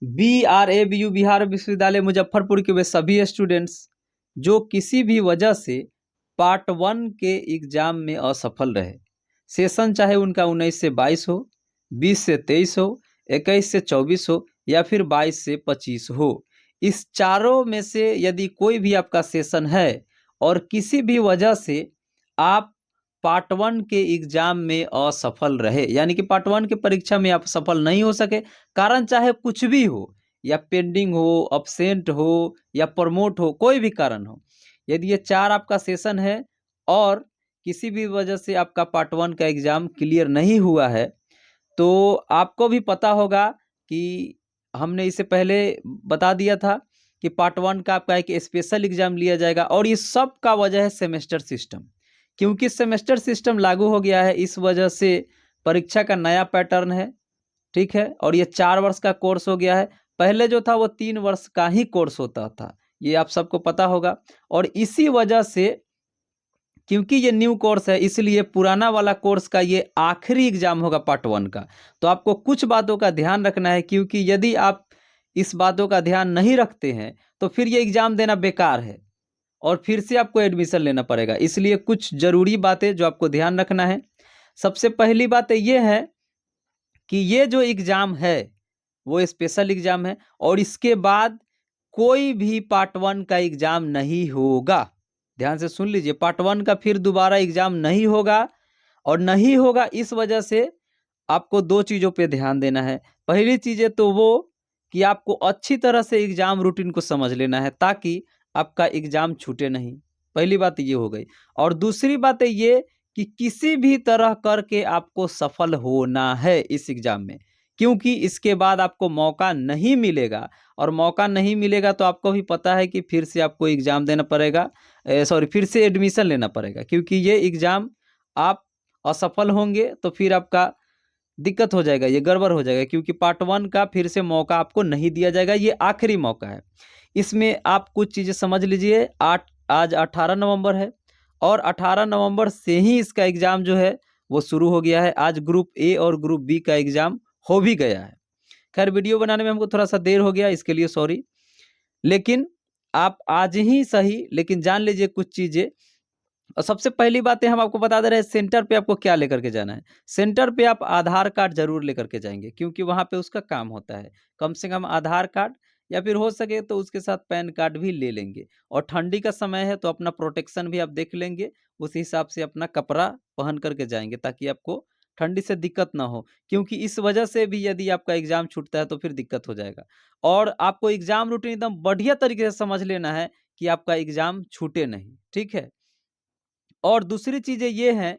BRABU Bihar विश्वविद्यालय मुजफ्फरपुर के वे सभी स्टूडेंट्स जो किसी भी वजह से पार्ट 1 के एग्जाम में असफल रहे, सेशन चाहे उनका 19 से 22 हो, 20 से 23 हो, 21 से 24 हो या फिर 22 से 25 हो, इस चारों में से यदि कोई भी आपका सेशन है और किसी भी वजह से आप पार्ट 1 के एग्जाम में असफल रहे, यानी कि पार्ट 1 के परीक्षा में आप सफल नहीं हो सके, कारण चाहे कुछ भी हो, या पेंडिंग हो, अब्सेंट हो या प्रमोट हो, कोई भी कारण हो, यदि ये चार आपका सेशन है और किसी भी वजह से आपका पार्ट 1 का एग्जाम क्लियर नहीं हुआ है, तो आपको भी पता होगा कि हमने इससे पहले बता दिया था कि पार्ट 1 का आपका एक स्पेशल एग्जाम लिया जाएगा और ये सब का वजह है सेमेस्टर सिस्टम। क्योंकि सेमेस्टर सिस्टम लागू हो गया है, इस वजह से परीक्षा का नया पैटर्न है, ठीक है, और ये 4 वर्ष का कोर्स हो गया है। पहले जो था वो 3 वर्ष का ही कोर्स होता था, ये आप सबको पता होगा। और इसी वजह से क्योंकि ये न्यू कोर्स है, इसलिए पुराना वाला कोर्स का ये आखिरी एग्जाम होगा पार्ट 1 का। तो आपको कुछ बातों का ध्यान रखना है, क्योंकि यदि आप इस बातों का ध्यान नहीं रखते हैं तो फिर ये एग्जाम देना बेकार है और फिर से आपको एडमिशन लेना पड़ेगा। इसलिए कुछ ज़रूरी बातें जो आपको ध्यान रखना है। सबसे पहली बात ये है कि ये जो एग्ज़ाम है वो स्पेशल एग्ज़ाम है और इसके बाद कोई भी पार्ट 1 का एग्ज़ाम नहीं होगा। ध्यान से सुन लीजिए, पार्ट 1 का फिर दोबारा एग्ज़ाम नहीं होगा। और नहीं होगा इस वजह से आपको 2 चीज़ों पे ध्यान देना है। पहली चीज़ है तो वो कि आपको अच्छी तरह से एग्ज़ाम रूटीन को समझ लेना है ताकि आपका एग्ज़ाम छूटे नहीं। पहली बात ये हो गई। और दूसरी बात है ये कि किसी भी तरह करके आपको सफल होना है इस एग्ज़ाम में, क्योंकि इसके बाद आपको मौका नहीं मिलेगा और मौका नहीं मिलेगा तो आपको भी पता है कि फिर से आपको एग्ज़ाम देना पड़ेगा, फिर से एडमिशन लेना पड़ेगा, क्योंकि ये एग्ज़ाम आप असफल होंगे तो फिर आपका दिक्कत हो जाएगा, ये गड़बड़ हो जाएगा, क्योंकि पार्ट 1 का फिर से मौका आपको नहीं दिया जाएगा, ये आखिरी मौका है। इसमें आप कुछ चीज़ें समझ लीजिए। आज 18 नवंबर है और 18 नवंबर से ही इसका एग्ज़ाम जो है वो शुरू हो गया है। आज ग्रुप ए और ग्रुप बी का एग्ज़ाम हो भी गया है। खैर वीडियो बनाने में हमको थोड़ा-सा देर हो गया, इसके लिए सॉरी। लेकिन आप आज ही सही, लेकिन जान लीजिए कुछ चीज़ें। और सबसे पहली बात है, हम आपको बता दे रहे हैं सेंटर पे आपको क्या लेकर के जाना है। सेंटर पे आप आधार कार्ड ज़रूर लेकर के जाएँगे, क्योंकि वहाँ पे उसका काम होता है। कम से कम आधार कार्ड या फिर हो सके तो उसके साथ पैन कार्ड भी ले लेंगे। और ठंडी का समय है तो अपना प्रोटेक्शन भी आप देख लेंगे, उस हिसाब से अपना कपड़ा पहन कर के जाएँगे ताकि आपको ठंडी से दिक्कत ना हो। क्योंकि इस वजह से भी यदि आपका एग्ज़ाम छूटता है तो फिर दिक्कत हो जाएगा। और आपको एग्ज़ाम रूटीन एकदम बढ़िया तरीके से समझ लेना है कि आपका एग्ज़ाम छूटे नहीं, ठीक है? और दूसरी चीज़ें ये हैं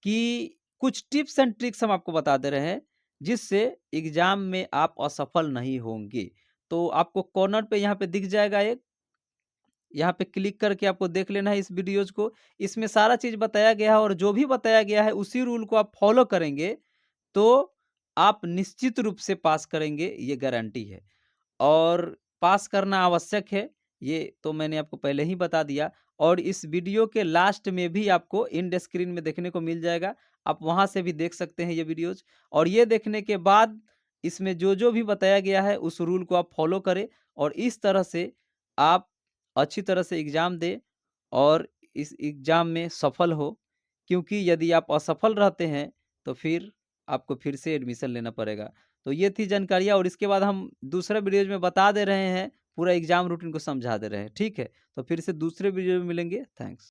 कि कुछ टिप्स एंड ट्रिक्स हम आपको बता दे रहे हैं, जिससे एग्ज़ाम में आप असफल नहीं होंगे। तो आपको कॉर्नर पे यहाँ पे दिख जाएगा एक, यहाँ पे क्लिक करके आपको देख लेना है इस वीडियोज़ को। इसमें सारा चीज़ बताया गया है और जो भी बताया गया है उसी रूल को आप फॉलो करेंगे, तो आप निश्चित रूप से पास करेंगे, ये गारंटी है। और पास करना आवश्यक है, ये तो मैंने आपको पहले ही बता दिया। और इस वीडियो के लास्ट में भी आपको एंड स्क्रीन में देखने को मिल जाएगा, आप वहाँ से भी देख सकते हैं ये वीडियोज़। और ये देखने के बाद इसमें जो-जो भी बताया गया है उस रूल को आप फॉलो करें और इस तरह से आप अच्छी तरह से एग्ज़ाम दें और इस एग्ज़ाम में सफल हो। क्योंकि यदि आप असफल रहते हैं, तो फिर आपको फिर से एडमिशन लेना पड़ेगा। तो ये थी जानकारियाँ और इसके बाद हम दूसरे वीडियोज़ में बता दे रहे हैं, पूरा एग्ज़ाम रूटीन को समझा दे रहे हैं, ठीक है? तो फिर से दूसरे वीडियो में मिलेंगे, थैंक्स।